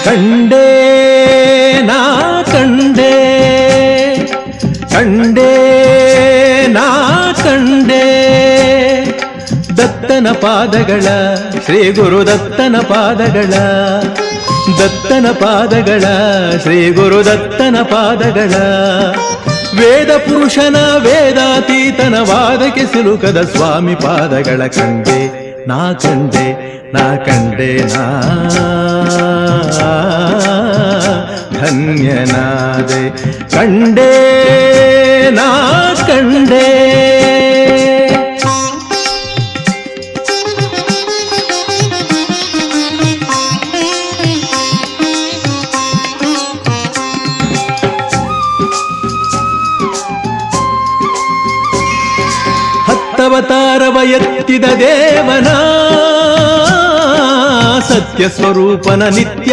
ಕಂಡೇ ನಾ ಕಂಡೇ ಕಂಡೇ ನಾ ಕಂಡೇ ದತ್ತನ ಪಾದಗಳ ಶ್ರೀ ಗುರುದತ್ತನ ಪಾದಗಳ ದತ್ತನ ಪಾದಗಳ ಶ್ರೀ ಗುರುದತ್ತನ ಪಾದಗಳ ವೇದ ಪುರುಷನ ವೇದಾತೀತನ ವಾದಕ್ಕೆ ಸಿಲುಕದ ಸ್ವಾಮಿ ಪಾದಗಳ ಕಂಡೆ ನಾ ಕಂಡೆ ನಾ ಕಂಡೆ ನಾ ಧನ್ಯನಾದೆ ಕಂಡೆ ನಾ ಕಂಡೆ ಹತ್ತವತಾರವ ಎತ್ತಿದ ದೇವನ ಸತ್ಯ ಸ್ವರೂಪನ ನಿತ್ಯ